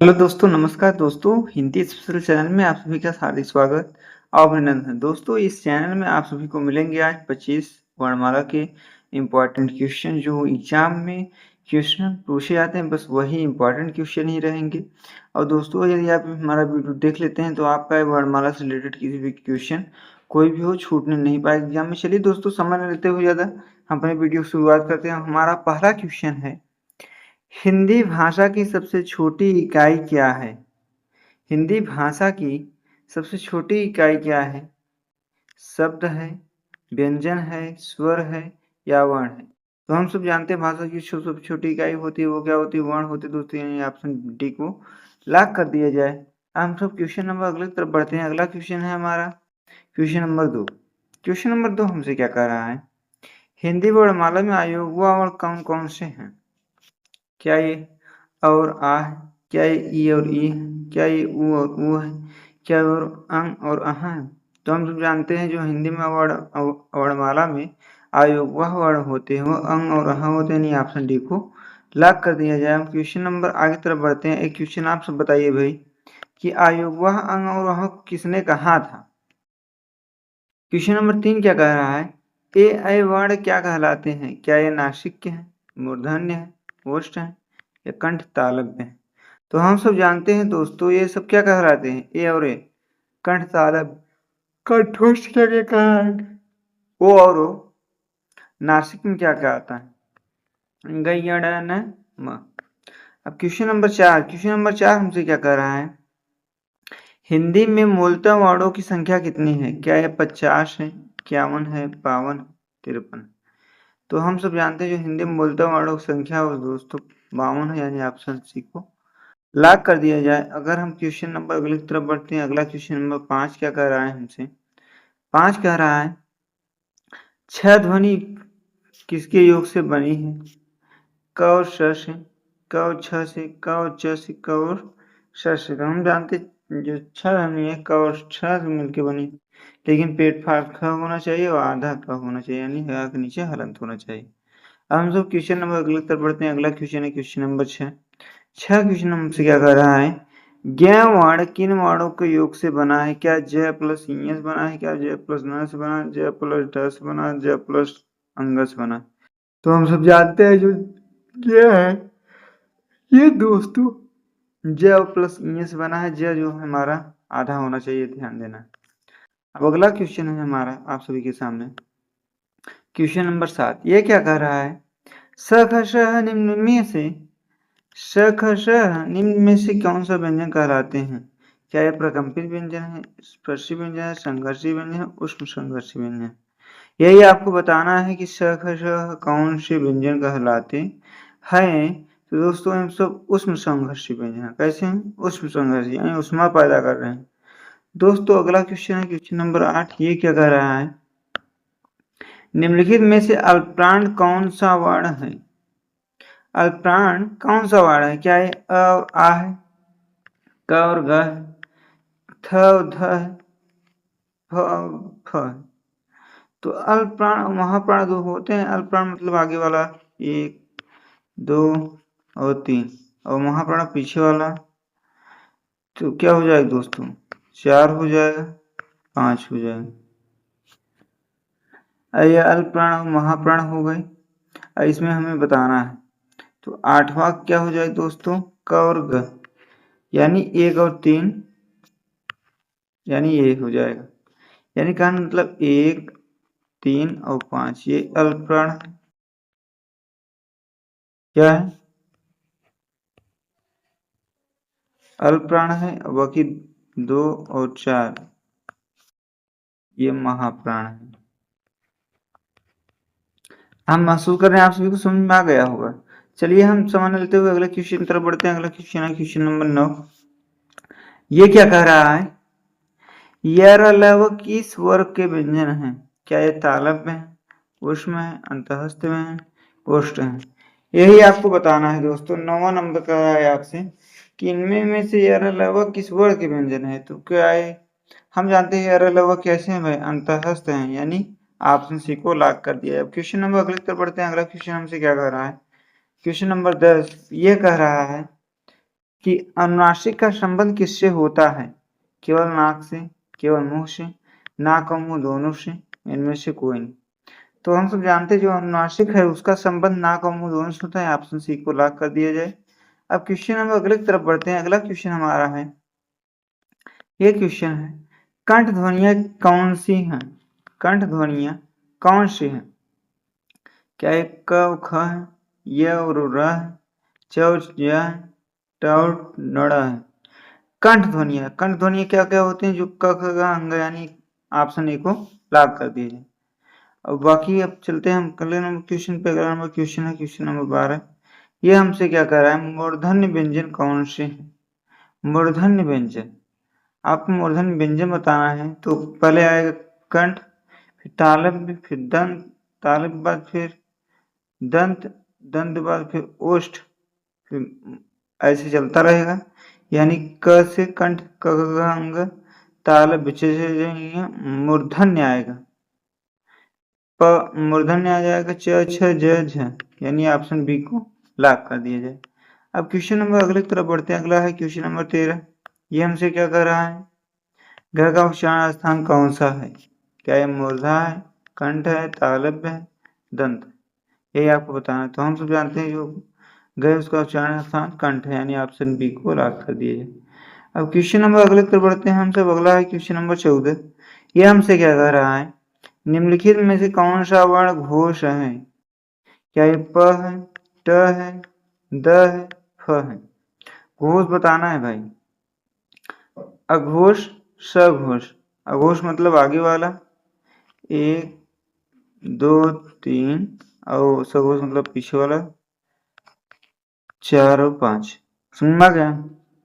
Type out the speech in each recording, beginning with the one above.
Hello दोस्तों, नमस्कार दोस्तों। हिंदी स्पेशल चैनल में आप सभी का हार्दिक स्वागत और अभिनंदन। दोस्तों, इस चैनल में आप सभी को मिलेंगे आज 25 वर्णमाला के इम्पोर्टेंट क्वेश्चन जो एग्जाम में क्वेश्चन पूछे जाते हैं, बस वही इम्पोर्टेंट क्वेश्चन ही रहेंगे। और दोस्तों, यदि आप हमारा वीडियो देख लेते हैं तो आपका वर्णमाला से रिलेटेड किसी भी क्वेश्चन कोई भी हो छूटने नहीं पाएगा एग्जाम में। चलिए दोस्तों, समय न लेते हुए ज़्यादा हम अपने वीडियो की शुरुआत करते हैं। हमारा पहला क्वेश्चन है, हिंदी भाषा की सबसे छोटी इकाई क्या है? हिंदी भाषा की सबसे छोटी इकाई क्या है? शब्द है, व्यंजन है, स्वर है या वर्ण है? तो हम सब जानते हैं भाषा की सबसे छोटी इकाई होती है, वो क्या होती है? वर्ण होती है दोस्तों। यानी ऑप्शन डी को लॉक कर दिया जाए। हम सब क्वेश्चन नंबर अगले तरफ बढ़ते हैं। अगला क्वेश्चन है हमारा क्वेश्चन नंबर 2। क्वेश्चन नंबर 2 हमसे क्या कह रहा है? हिंदी वर्णमाला में अयोगवा और कौन कौन से हैं? क्या ये और आ है? क्या ये ई और ई है? क्या ये ऊ और ऊ है? क्या और अंग और अह है? तो हम सब जानते हैं जो हिंदी में वर्णमाला में अयोगवाह वर्ण होते हैं वो अंग और अह होते हैं। नहीं, ऑप्शन डी को लॉक कर दिया जाए। हम क्वेश्चन नंबर आगे तरफ बढ़ते हैं। एक क्वेश्चन आप सब बताइए भाई कि अयोगवाह अंग और अह किसने कहा था? क्वेश्चन नंबर 3 क्या कह रहा है? ए ऐ वर्ण क्या कहलाते हैं? क्या ये नासिक हैं, मूर्धन्य है, ओष्ठ है या कंठ तालव्य है? तो हम सब जानते हैं दोस्तों ये सब क्या कहलाते हैं? ए और ए कंठ तालव्य। कंठोष्ठ क्या क्या कहा है? ओ और ओ। नासिक में क्या क्या आता है? गयड़न म। अब क्वेश्चन नंबर 4 हमसे क्या कह रहा है? हिंदी में मूलतः वर्णों की संख्या कितनी है? क्या ये 50 है, 51 है, 52, 53? तो हम सब जानते हैं जो हिंदी में मूलतः वर्णों की संख्या है वो दोस्तों 52 है। यानी ऑप्शन सी को लॉक कर दिया जाए। अगर हम क्वेश्चन नंबर अगली तरफ बढ़ते हैं, अगला क्वेश्चन नंबर 5 क्या कह रहा है हमसे? 5 कह रहा है, छह ध्वनि किसके योग से बनी है? क और श से, क और छ से, क और च से, क और श से। तो हम जानते जो छह ध्वनि है क और छ से मिलकर बनी, लेकिन पेट फाड़ ख होना चाहिए और आधा क होना चाहिए, यानी ह के नीचे हलंत होना चाहिए। अब हम सब क्वेश्चन नंबर अगले तरफ बढ़ते हैं। अगला क्वेश्चन है क्वेश्चन नंबर 6। क्वेश्चन हमसे क्या कर रहा है? ज्ञ वर्ण किन वर्णों के योग से बना है? क्या ज प्लस ईयस बना है? क्या ज प्लस न से बना? ज प्लस ढ से बना? ज प्लस अंग से बना? तो हम सब जानते हैं जो ज्ञ है ये दोस्तों ज प्लस ईयस से बना है। ज जो हमारा आधा होना चाहिए, ध्यान देना। अब अगला क्वेश्चन है हमारा आप सभी के सामने क्वेश्चन नंबर 7। ये क्या कह रहा है? स ख श निम्न में से श ख श निम्न में से कौन सा व्यंजन कहलाते हैं? क्या यह प्रकंपित व्यंजन है, स्पर्शी व्यंजन है, संघर्षी व्यंजन है, उष्म संघर्षी व्यंजन? यही आपको बताना है कि श ख श कौन से व्यंजन कहलाते हैं। तो दोस्तों हम सब उष्म संघर्षी व्यंजन है। कैसे हैं? उष्म संघर्षी यानी उष्मा पैदा कर रहे हैं। दोस्तों अगला क्वेश्चन है क्वेश्चन नंबर 8। ये क्या कह रहा है? निम्नलिखित में से अल्पप्राण कौन सा वर्ण है? अल्पप्राण कौन सा वर्ण है? क्या ये अ और आ है, क और ग है, थ और ध है, फ और फ है? तो अल्पप्राण और महाप्राण दो होते हैं। अल्पप्राण मतलब आगे वाला 1, 2 और 3 और महाप्राण पीछे वाला। तो क्या हो जाएगा दोस्तों? 4 हो जाएगा, 5 हो जाएगा। ये अल्पप्राण और महाप्राण हो गए। इसमें हमें बताना है। तो 8वां क्या हो जाएगा दोस्तों? क और ग, यानी 1 और 3, यानी ये हो जाएगा। यानी कहने मतलब 1, 3 और 5 ये अल्पप्राण है। क्या है? अल्पप्राण है। बाकी 2 और 4 ये महाप्राण है। हम महसूस कर रहे हैं आप सभी को समझ में आ गया होगा। चलिए हम समझ लेते हुए अगले क्वेश्चन की तरफ बढ़ते हैं। अगला क्वेश्चन है क्वेश्चन नंबर 9। ये क्या कह रहा है? यरलव किस वर्ग के व्यंजन हैं? क्या ये तालव्य है, उष्म है, अंतःस्थ में है, ओष्ठ है? यही आपको बताना है दोस्तों। 9वां नंबर का है आपसे कि इनमें में से यरलव किस वर्ग के व्यंजन है? तो क्या है? हम जानते हैं यरलव कैसे हैं भाई? अंतःस्थ हैं, यानी ऑप्शन सी को लॉक कर दिया है। अब क्वेश्चन नंबर अगले तरफ बढ़ते हैं। अगला क्वेश्चन हमसे क्या कह रहा है? क्वेश्चन नंबर 10 ये कह रहा है कि अनुनासिक का संबंध किससे होता है? केवल नाक से, केवल मुंह से, नाक और मुंह दोनों से, इनमें से कोई नहीं। तो हम सब जानते हैं जो अनुनासिक है उसका संबंध नाक और मुंह दोनों से होता है। ऑप्शन सी को लॉक कर दिया जाए। अब क्वेश्चन हम अगले की तरफ बढ़ते हैं। अगला क्वेश्चन हमारा है, ये क्वेश्चन है, कंठ ध्वनियां कौन सी हैं? कंठ ध्वनियां कौन सी हैं? क्या ये क और ख है, य और र है, च और ज है, ट और ड़ है? कंठ ध्वनियां क्या क्या होती हैं? जो क ख ग अंग यानी ऑप्शन ए को लॉक कर दिया जाए। अब बाकी अब चलते हैं हम अगले नंबर क्वेश्चन पे। अगला नंबर क्वेश्चन है क्वेश्चन नंबर 12। ये हमसे क्या कह रहा है? मूर्धन्य व्यंजन कौन से हैं? मूर्धन्य व्यंजन, आपको मूर्धन्य व्यंजन बताना है तो पहले आएगा कंठ, फिर तालव्य, फिर दंत, तालव्य बाद फिर दंत, दंत बाद फिर ओष्ठ, फिर ऐसे चलता रहेगा। यानी क से कंठ, क ख ग अंग, तालव्य से मूर्धन्य आएगा, प मूर्धन्य आ जाएगा, च छ ज झ, यानी ऑप्शन बी को लॉक कर दिया जाए। अब क्वेश्चन नंबर अगले की तरफ बढ़ते हैं। अगला है क्वेश्चन नंबर 13। ये हमसे क्या कर रहा है? घर का उच्चारण स्थान कौन सा है? क्या ये मूर्धा है, कंठ है, तालव्य है, दंत है? यही आपको बताना है। तो हम सब जानते हैं जो गए उसका उच्चारण स्थान कंठ है, यानी ऑप्शन बी को लॉक कर दिया जाए। अब क्वेश्चन नंबर अगले की तरफ बढ़ते हैं हम सब। अगला है क्वेश्चन नंबर 14। ये हमसे क्या कह रहा है? निम्नलिखित में से कौन सा वर्ण घोष है? क्या ये प है, ट है, द है, फ है? घोष बताना है भाई। अघोष, सघोष। अघोष मतलब आगे वाला, 1 2 3, और सघोष मतलब पीछे वाला, 4 और 5। समझ में आ गया?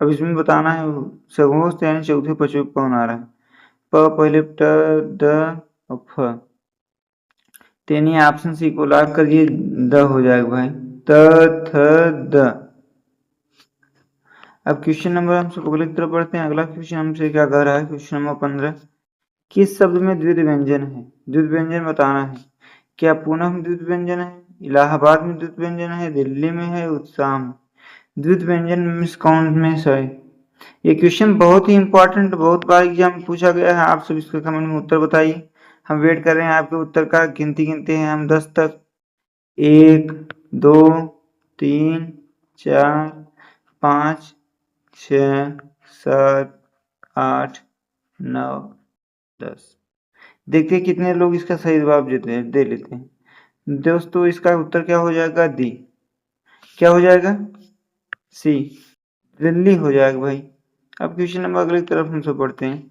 अब इसमें बताना है सघोष यानी चौथे पचों कौन आ रहा है? प पहले, ट, द और फ। यानी ऑप्शन सी को लॉक करिए, द हो जाएगा भाई, त थ द। अब क्वेश्चन नंबर हम सब अगले की तरफ बढ़ते हैं। अगला क्वेश्चन हमसे क्या कह रहा है? Question number 15। किस शब्द में द्वित्व व्यंजन है? द्वित्व व्यंजन बताना है। क्या पूना में द्वित्व व्यंजन है, इलाहाबाद में द्वित्व व्यंजन है, दिल्ली में है, उत्साह में? द्वित्व व्यंजन मिस कौन में से? ये क्वेश्चन बहुत ही इंपॉर्टेंट, बहुत बार एग्जाम में पूछा गया है। आप सब इसके कमेंट में उत्तर बताइए। हम वेट कर रहे हैं आपके उत्तर का। गिनती गिनते हैं हम 10 तक। 1 2 3 4 5 6 7 8 9 10। देखते हैं कितने लोग इसका सही जवाब दे लेते हैं। दोस्तों इसका उत्तर क्या हो जाएगा? डी। क्या हो जाएगा? सी, दिल्ली हो जाएगा भाई। अब क्वेश्चन नंबर अगले की तरफ हम सब पढ़ते हैं।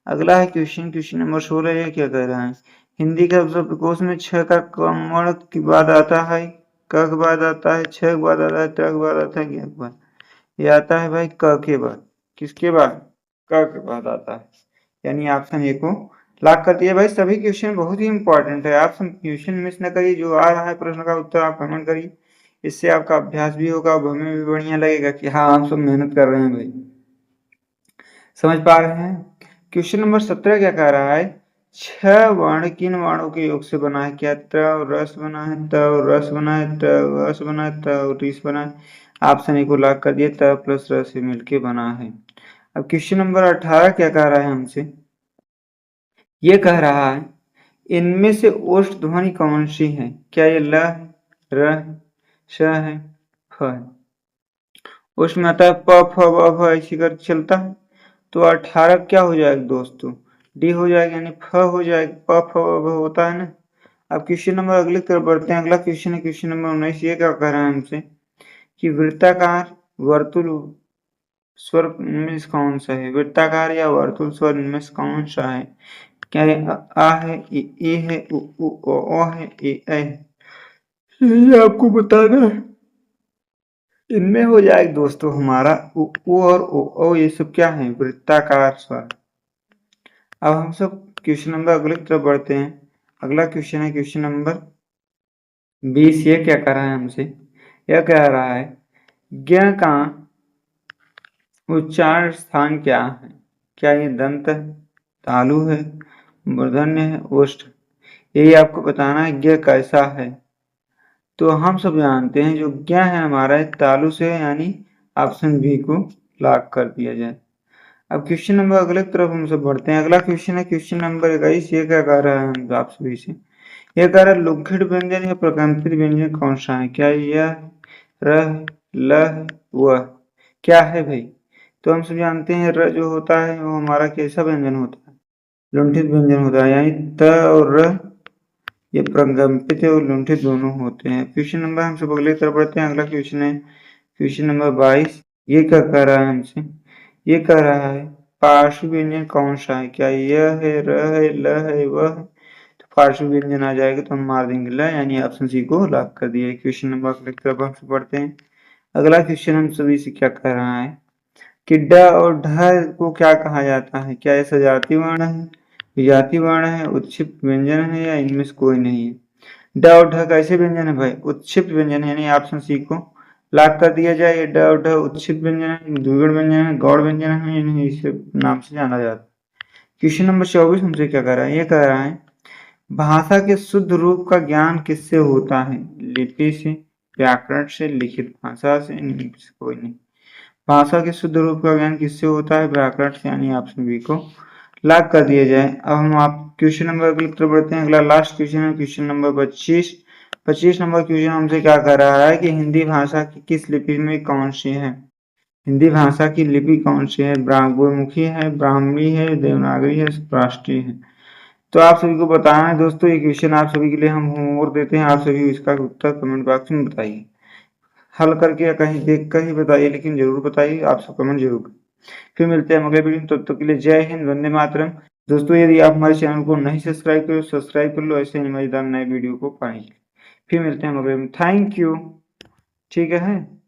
अगला है क्वेश्चन नंबर 16। ये क्या कह रहा है? हिंदी का शब्दकोश में छ का कर्ण के बाद आता है, क के बाद आता है, छ के बाद आता है, त के बाद आता है, ज्ञ के बाद? ये आता है भाई क के बाद। किसके बाद? क के बाद आता है, यानी ऑप्शन ए को लॉक कर दिया भाई। सभी क्वेश्चन बहुत ही इंपॉर्टेंट है, आप सब क्वेश्चन मिस न करिए। जो आ रहा है प्रश्न का उत्तर आप कमेंट करिए, इससे आपका अभ्यास भी होगा और हमें भी बढ़िया लगेगा कि हाँ हम सब मेहनत कर रहे हैं भाई। समझ पा रहे हैं? क्वेश्चन नंबर 17 क्या कह रहा है? छह वर्ण किन वर्णों के योग से बना है? क्या त और रस बना है, त और रस बना है, त रस बना है, त और रिस बना है? ऑप्शन ए को लॉक कर दिए, त प्लस रस से मिलके बना है। अब क्वेश्चन नंबर 18 क्या कह रहा है हमसे? ये कह रहा है इनमें से ओष्ठ ध्वनि कौन सी है? क्या ये ल है, र है, श है, फ है? ओष्ठ में आता है प फ ब भ, ऐसी कर चलता है। तो 18 क्या हो जाएगा दोस्तों? डी हो जाएगा, यानी फ हो जाएगा। प फ ब भ होता है ना। अब क्वेश्चन नंबर अगले की तरफ बढ़ते हैं। अगला क्वेश्चन है क्वेश्चन नंबर 19। ये क्या कह रहा है हमसे कि वृत्ताकार वर्तुल स्वर में से कौन सा है? वृत्ताकार या वर्तुल स्वर में से कौन सा है? क्या ये आ है, ए है, उ ओ है, ए है? यही आपको बताना है। इनमें हो जाएगा दोस्तों हमारा उ और ओ, ये सब क्या है? वृत्ताकार स्वर। अब हम सब क्वेश्चन नंबर अगले की तरफ बढ़ते हैं। अगला क्वेश्चन है क्वेश्चन नंबर 20। ये क्या कर रहा है हमसे? यह कह रहा है ज्ञ का उच्चारण स्थान क्या है? क्या ये दंत है, तालु है, मूर्धन्य है, ओष्ठ? यही आपको बताना है ज्ञ कैसा है। तो हम सब जानते हैं जो ज्ञ है हमारा तालु से, यानी ऑप्शन बी को लॉक कर दिया जाए। अब क्वेश्चन नंबर अगले तरफ हम सब बढ़ते हैं। अगला क्वेश्चन है क्वेश्चन नंबर 21। ये क्या कह रहा है हम आप सभी से? यह कह रहा है लुघ्घट व्यंजन या प्रकंपित व्यंजन कौन सा है? क्या यह, र, ल, व? क्या है भाई? तो हम सब जानते हैं र जो होता है वो हमारा कैसा व्यंजन होता है? लुंठित व्यंजन होता है, यानी त और र ये प्रकंपित और लुंठित दोनों होते हैं। क्वेश्चन नंबर हम सब अगले तरफ बढ़ते हैं। अगला क्वेश्चन है क्वेश्चन नंबर 22। ये क्या कह रहा है हमसे? ये कह रहा है पार्श्व व्यंजन कौन सा है? क्या यह है, र है, ल है, व है? तो पार्श्व व्यंजन आ जाएगा तो हम मार देंगे ल, यानी ऑप्शन सी को लॉक कर दिया। क्वेश्चन नंबर अगले तरफ हम पढ़ते हैं। अगला क्वेश्चन हम सभी से क्या कह रहा है कि ड और ढ को क्या कहा जाता है? क्या ये सजाती वर्ण है, विजाती वर्ण है, उत्क्षिप्त व्यंजन है, या इनमें से कोई नहीं है? ड और ढ कैसे व्यंजन है भाई? उत्क्षिप्त व्यंजन है, यानी ऑप्शन सी को लॉक कर दिया जाए। ये ड और ढ उत्क्षिप्त व्यंजन है, द्विगुण व्यंजन है, गौड़ व्यंजन है, इन्हें इस नाम से जाना जाता है। क्वेश्चन नंबर 24 हमसे क्या कह रहा है? ये कह रहा है भाषा के शुद्ध रूप का ज्ञान किससे होता है? लिपि से, व्याकरण से, लिखित भाषा से, इनमें से कोई नहीं। भाषा के शुद्ध रूप का ज्ञान किससे होता है? व्याकरण से, यानी ऑप्शन बी को लॉक कर दिया जाए। अब हम आप क्वेश्चन नंबर अगले तरफ बढ़ते हैं। अगला लास्ट क्वेश्चन है क्वेश्चन नंबर 25। 25 नंबर क्वेश्चन हमसे क्या कर रहा है कि हिंदी भाषा की किस लिपि में कौन सी है? हिंदी भाषा की लिपि कौन सी है? गुरुमुखी है, ब्राह्मी है, देवनागरी है, राष्ट्रीय है? तो आप सभी को बताना है दोस्तों। ये क्वेश्चन आप सभी के लिए हम होमवर्क देते हैं, आप सभी इसका उत्तर कमेंट बॉक्स में बताइए। हल करके या कहीं देख कर ही बताइए, लेकिन जरूर बताइए, आप सब कमेंट जरूर करें। फिर मिलते हैं अगले वीडियो में, तब तक के लिए जय हिंद, वंदे मातरम। दोस्तों यदि आप हमारे चैनल को नहीं सब्सक्राइब करो, सब्सक्राइब कर लो ऐसे ही मजेदार नए वीडियो को पाने के लिए। फिर मिलते हैं अगले में। Thank you. ठीक है।